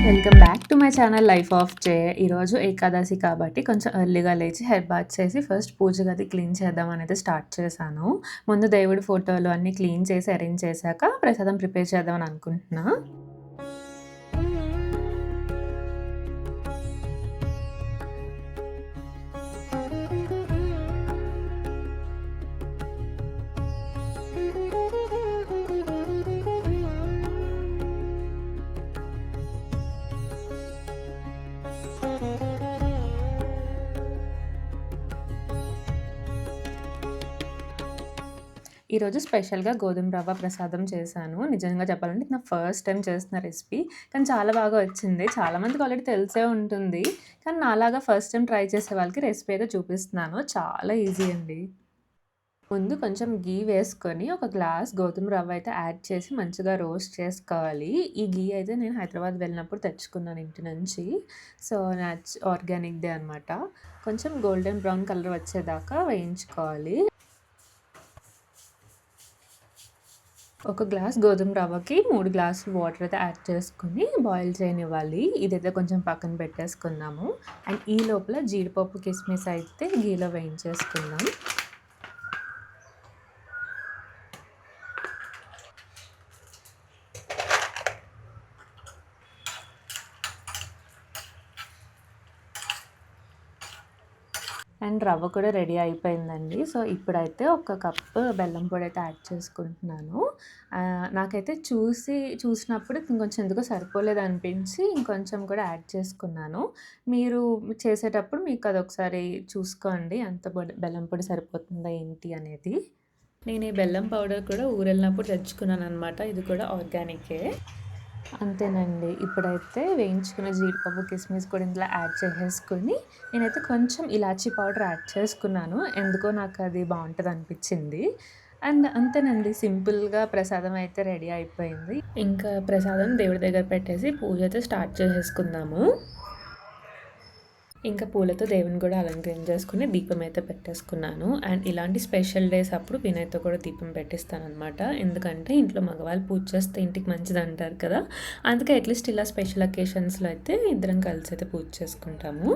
Welcome back to my channel life of J. ఈరోజు ఏకాదశి కాబట్టి కొంచెం ఎర్లీగా లేచి హెడ్ బాత్ చేసి ఫస్ట్ పూజ గది క్లీన్ చేద్దాం అనేది స్టార్ట్ చేశాను. ముందు దేవుడి ఫోటోలు అన్నీ క్లీన్ చేసి అరేంజ్ చేశాక ప్రసాదం ప్రిపేర్ చేద్దామని అనుకుంటున్నా. ఈరోజు స్పెషల్‌గా గోధుమ రవ్వ ప్రసాదం చేశాను. నిజంగా చెప్పాలంటే ఇది నా ఫస్ట్ టైమ్ చేస్తున్న రెసిపీ. కానీ చాలా బాగా వచ్చింది. చాలామందికి ఆల్రెడీ తెలిసే ఉంటుంది. కానీ నాలాగా ఫస్ట్ టైమ్ ట్రై చేసే వాళ్ళకి రెసిపీ అయితే చూపిస్తున్నాను. చాలా ఈజీ అండి. ముందు కొంచెం గీ వేసుకొని ఒక గ్లాస్ గోధుమ రవ్వ అయితే యాడ్ చేసి మంచిగా రోస్ట్ చేసుకోవాలి. ఈ గీ అయితే నేను హైదరాబాద్ వెళ్ళినప్పుడు తెచ్చుకున్నాను ఇంటి నుంచి. సో, ఆర్గానిక్‌దే అనమాట. కొంచెం గోల్డెన్ బ్రౌన్ కలర్ వచ్చేదాకా వేయించుకోవాలి. ఒక గ్లాస్ గోధుమ రవ్వకి 3 గ్లాసులు వాటర్ అయితే యాడ్ చేసుకొని బాయిల్ చేయనివ్వాలి. ఇదైతే కొంచెం పక్కన పెట్టేసుకుందాము. అండ్ ఈ లోపల జీడిపప్పు, కిస్మిస్ అయితే గీలో వేయించేసుకుందాం. అండ్ రవ్వ కూడా రెడీ అయిపోయిందండి. సో, ఇప్పుడైతే ఒక కప్పు బెల్లం పొడి అయితే యాడ్ చేసుకుంటున్నాను. నాకైతే చూసినప్పుడు ఇంకొంచెం ఎందుకో సరిపోలేదనిపించి ఇంకొంచెం కూడా యాడ్ చేసుకున్నాను. మీరు చేసేటప్పుడు మీకు అదొకసారి చూసుకోండి ఎంత బెల్లం పొడి సరిపోతుందా ఏంటి అనేది. నేను ఈ బెల్లం పౌడర్ కూడా ఊరెళ్ళినప్పుడు తెచ్చుకున్నాననమాట. ఇది కూడా ఆర్గానికే. అంతేనండి. ఇప్పుడైతే వేయించుకున్న జీడిపప్పు, కిస్మిస్ కూడా ఇందులో యాడ్ చేసేసుకొని, నేనైతే కొంచెం ఇలాచీ పౌడర్ యాడ్ చేసుకున్నాను. ఎందుకో నాకది బావుంటదనిపిచ్చింది. అండ్ అంతేనండి. సింపుల్‌గా ప్రసాదం అయితే రెడీ అయిపోయింది. ఇంకా ప్రసాదం దేవుడి దగ్గర పెట్టేసి పూజ అయితే స్టార్ట్ చేసేసుకుందాము. ఇంకా పూలతో దేవుని కూడా అలంకరించేసుకొని దీపం అయితే పెట్టేసుకున్నాను. అండ్ ఇలాంటి స్పెషల్ డేస్ అప్పుడు వినయ్‌తో కూడా దీపం పెట్టిస్తాననమాట. ఎందుకంటే ఇంట్లో మగవాళ్ళు పూజ చేస్తే ఇంటికి మంచిదంటారు కదా! అందుకే అట్‌లీస్ట్ ఇలా స్పెషల్ అకేషన్స్‌లో అయితే ఇద్దరం కలిసి అయితే పూజ చేసుకుంటాము.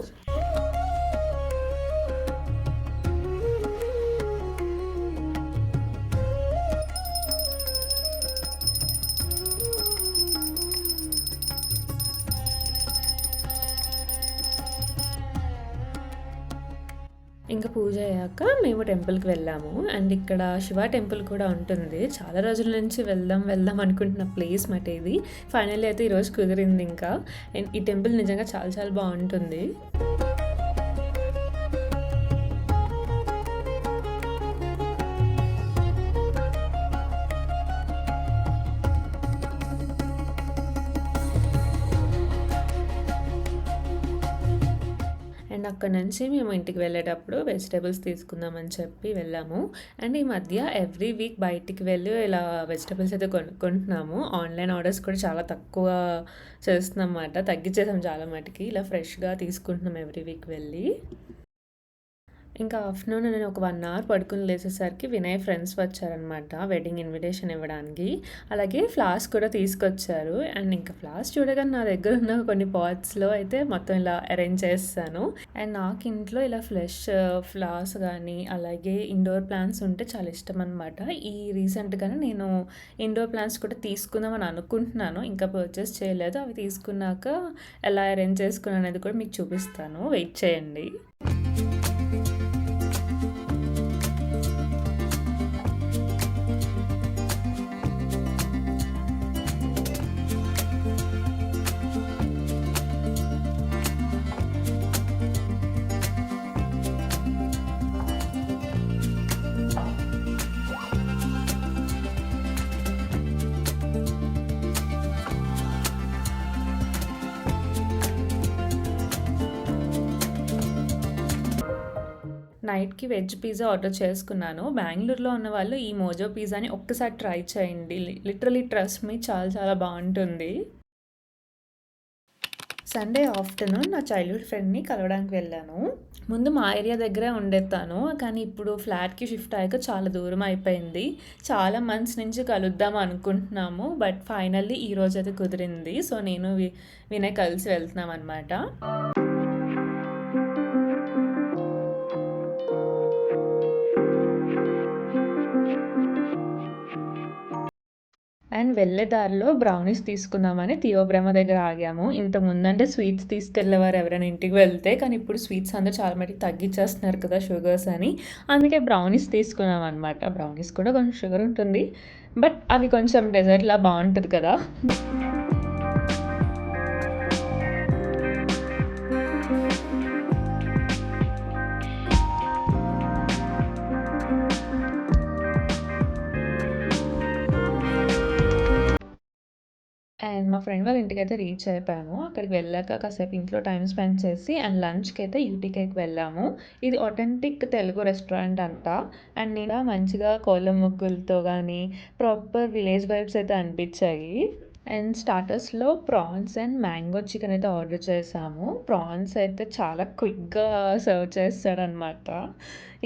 ఇంక పూజ అయ్యాక మేము టెంపుల్‌కి వెళ్ళాము. అండ్ ఇక్కడ శివ టెంపుల్ కూడా ఉంటుంది. చాలా రోజుల నుంచి వెళ్దాం, వెళ్దాం అనుకుంటున్న ప్లేస్ మాట ఇది. ఫైనల్లీ అయితే ఈరోజు కుదిరింది ఇంకా. ఈ టెంపుల్ నిజంగా చాలా చాలా బావుంటుంది. అండ్ అక్కడి నుంచి మేము ఇంటికి వెళ్ళేటప్పుడు వెజిటబుల్స్ తీసుకుందామని చెప్పి వెళ్ళాము. అండ్ ఈ మధ్య ఎవ్రీ వీక్ బయటికి వెళ్ళి ఇలా వెజిటబుల్స్ అయితే కొనుక్కుంటున్నాము. ఆన్‌లైన్ ఆర్డర్స్ కూడా చాలా తక్కువ చేస్తున్నామన్నమాట. తగ్గించేసాం చాలా మటికి. ఇలా ఫ్రెష్‌గా తీసుకుంటున్నాం ఎవ్రీ వీక్ వెళ్ళి. ఇంకా ఆఫ్టర్‌నూన్ నేను ఒక 1 అవర్ పడుకొని లేచేసరికి వినయ్ ఫ్రెండ్స్ వచ్చారనమాట వెడ్డింగ్ ఇన్విటేషన్ ఇవ్వడానికి. అలాగే ఫ్లవర్స్ కూడా తీసుకొచ్చారు. అండ్ ఇంకా ఫ్లవర్స్ చూడగానే నా దగ్గర ఉన్న కొన్ని పాట్స్‌లో అయితే మొత్తం ఇలా అరేంజ్ చేసేసాను. అండ్ నాకు ఇంట్లో ఇలా ఫ్లవర్స్ గానీ, అలాగే ఇండోర్ ప్లాంట్స్ ఉంటే చాలా ఇష్టమనమాట. రీసెంట్‌గానే నేను ఇండోర్ ప్లాంట్స్ కూడా తీసుకుందామని అనుకుంటున్నాను. ఇంకా పర్చేస్ చేయలేదు. అవి తీసుకున్నాక ఎలా అరేంజ్ చేసుకున్నాను అనేది కూడా మీకు చూపిస్తాను. వెయిట్ చేయండి. నైట్‌కి వెజ్ పిజ్జా ఆర్డర్ చేసుకున్నాను. బెంగుళూరులో ఉన్నవాళ్ళు ఈ మోజో పిజ్జాని ఒక్కసారి ట్రై చేయండి. లిటరల్లీ ట్రస్ట్ మీ చాలా చాలా బావుంటుంది. సండే ఆఫ్టర్నూన్ నా చైల్డ్‌హుడ్ ఫ్రెండ్‌ని కలవడానికి వెళ్ళాను. ముందు మా ఏరియా దగ్గరే ఉండేది. కానీ ఇప్పుడు ఫ్లాట్‌కి షిఫ్ట్ అయ్యాక చాలా దూరం అయిపోయింది. చాలా మంత్స్ నుంచి కలుద్దాం అనుకుంటున్నాము. బట్ ఫైనల్లీ ఈరోజైతే కుదిరింది. సో, నేను వినయ్ కలిసి వెళ్తున్నామనమాట. అండ్ వెళ్ళే దారిలో బ్రౌనీస్ తీసుకుందామని థియోబ్రహ్మ దగ్గర ఆగాము. ఇంతకుముందంటే స్వీట్స్ తీసుకెళ్ళేవారు ఎవరైనా ఇంటికి వెళ్తే. కానీ ఇప్పుడు స్వీట్స్ అందరూ చాలా మటుకు తగ్గించేస్తున్నారు కదా షుగర్స్ అని. అందుకే బ్రౌనీస్ తీసుకున్నామనమాట. బ్రౌనీస్ కూడా కొంచెం షుగర్ ఉంటుంది. బట్ అవి కొంచెం డెజర్ట్‌లా బావుంటది కదా! అండ్ మా ఫ్రెండ్ వాళ్ళ ఇంటికైతే రీచ్ అయిపోయాము. అక్కడికి వెళ్ళాక కాసేపు ఇంట్లో టైమ్ స్పెండ్ చేసి అండ్ లంచ్‌కైతే యూటీకేకి వెళ్ళాము. ఇది ఆథెంటిక్ తెలుగు రెస్టారెంట్ అంట. అండ్ నేను మంచిగా కోలం ముగ్గులతో గానీ, ప్రాపర్ విలేజ్ వైబ్స్ అయితే అనిపించాయి. అండ్ స్టార్టర్స్‌లో ప్రాన్స్ అండ్ మ్యాంగో చికెన్ అయితే ఆర్డర్ చేశాము. ప్రాన్స్ అయితే చాలా క్విక్‌గా సర్వ్ చేస్తాడనమాట.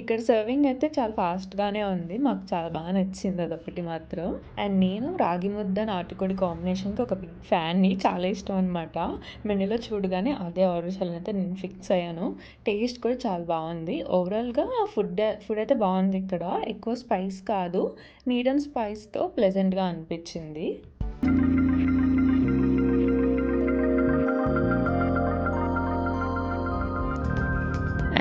ఇక్కడ సర్వింగ్ అయితే చాలా ఫాస్ట్‌గానే ఉంది. మాకు చాలా బాగా నచ్చింది అదొకటి మాత్రం. అండ్ నేను రాగి ముద్ద, నాటుకోడి కాంబినేషన్‌కి ఒక బిగ్ ఫ్యాన్‌ని. చాలా ఇష్టం అనమాట. మెనూలో చూడగానే అదే ఆర్డర్ చేయాలని అయితే నేను ఫిక్స్ అయ్యాను. టేస్ట్ కూడా చాలా బాగుంది. ఓవరాల్‌గా ఫుడ్ అయితే బాగుంది ఇక్కడ. ఎక్కువ స్పైస్ కాదు. మీడియం స్పైస్‌తో ప్లెజెంట్‌గా అనిపించింది.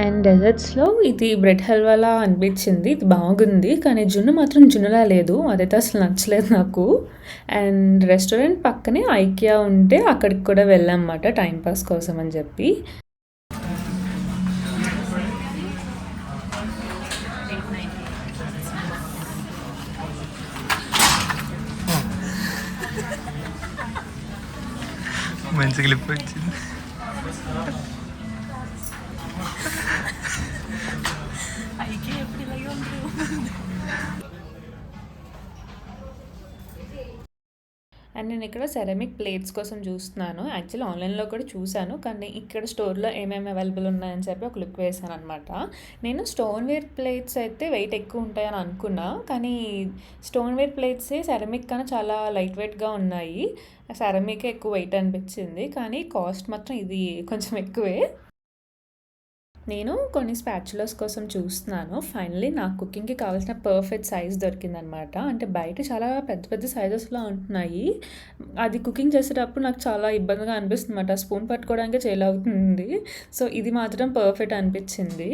అండ్ డెజర్ట్స్‌లో ఇది బ్రెడ్ హల్వాలా అనిపించింది. ఇది బాగుంది. కానీ జున్ను మాత్రం జున్నులా లేదు. అదైతే అసలు నచ్చలేదు నాకు. అండ్ రెస్టారెంట్ పక్కనే ఐకియా ఉంటే అక్కడికి కూడా వెళ్ళామన్నమాట టైమ్ పాస్ కోసం అని చెప్పి. మంచి క్లిప్ వచ్చింది. అండ్ నేను ఇక్కడ సెరామిక్ ప్లేట్స్ కోసం చూస్తున్నాను. యాక్చువల్లీ ఆన్లైన్‌లో కూడా చూశాను. కానీ ఇక్కడ స్టోర్‌లో ఏమేమి అవైలబుల్ ఉన్నాయని చెప్పి ఒక లుక్ వేశాననమాట. నేను స్టోన్‌వేర్ ప్లేట్స్ అయితే వెయిట్ ఎక్కువ ఉంటాయని అనుకున్నా. కానీ స్టోన్‌వేర్ ప్లేట్సే సెరామిక్ కన్నా చాలా లైట్ వెయిట్‌గా ఉన్నాయి. సెరామికే ఎక్కువ వెయిట్ అనిపించింది. కానీ కాస్ట్ మాత్రం ఇది కొంచెం ఎక్కువే. నేను కొన్ని స్పాచులాస్ కోసం చూస్తున్నాను. ఫైనల్లీ నాకు కుకింగ్‌కి కావాల్సిన పర్ఫెక్ట్ సైజ్ దొరికిందనమాట. అంటే బయట చాలా పెద్ద పెద్ద సైజెస్‌లో ఉంటున్నాయి. అది కుకింగ్ చేసేటప్పుడు నాకు చాలా ఇబ్బందిగా అనిపిస్తుందన్నమాట. స్పూన్ పట్టుకోవడానికే చేలవుతుంది. సో, ఇది మాత్రం పర్ఫెక్ట్ అనిపించింది.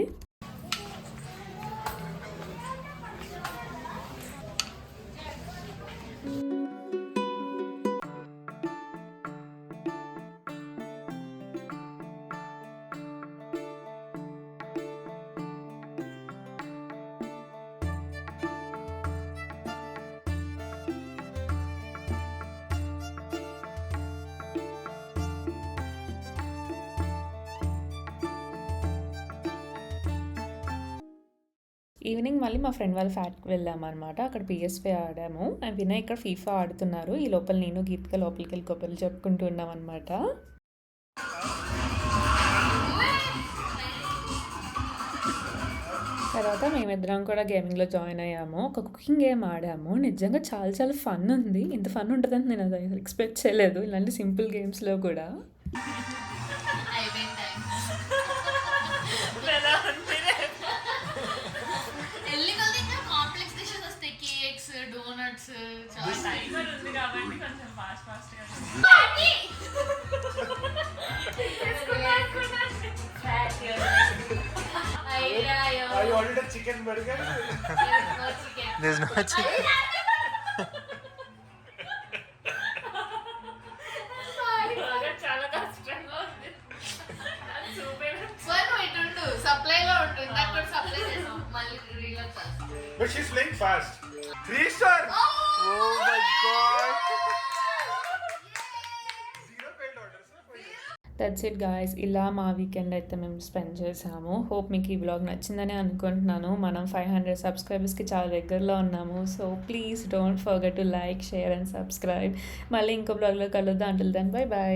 ఈవినింగ్ మళ్ళీ మా ఫ్రెండ్ వాళ్ళ ఫ్లాట్‌కి వెళ్ళామనమాట. అక్కడ పీఎస్‌పీ ఆడాము. అండ్ వినయ్ ఇక్కడ ఫీఫా ఆడుతున్నారు. ఈ లోపల నేను, గీతిక లోపలికెళ్ళి కబుర్లు చెప్పుకుంటూ ఉన్నామనమాట. తర్వాత మేమిద్దరం కూడా గేమింగ్‌లో జాయిన్ అయ్యాము. ఒక కుకింగ్ గేమ్ ఆడాము. నిజంగా చాలా చాలా ఫన్ ఉంది. ఇంత ఫన్ ఉంటదని నేను అసలు ఎక్స్‌పెక్ట్ చేయలేదు. ఇలాంటి సింపుల్ గేమ్స్‌లో కూడా. I ordered a chicken burger. There's no chicken. చాలా కష్టంగా ఉంది. సప్లైలో ఉంటుంది అక్కడ సప్లై చేసాం మళ్ళీ రీలోడ్ చేస్తాం. But she's playing fast. 3-star. Oh my god. Zero failed orders. For you. That's it guys. ఇలా మా వీకెండ్ అయితే మేము స్పెండ్ చేసాము. హోప్ మీకు ఈ వ్లాగ్ నచ్చిందని అనుకుంటున్నాను. మనం 500 సబ్స్క్రైబర్స్‌కి చాలా దగ్గరలో ఉన్నాము. So please don't forget to like, share and subscribe. మళ్ళీ ఇంకో వ్లాగ్‌లో కలుద్దాం. Until then bye by.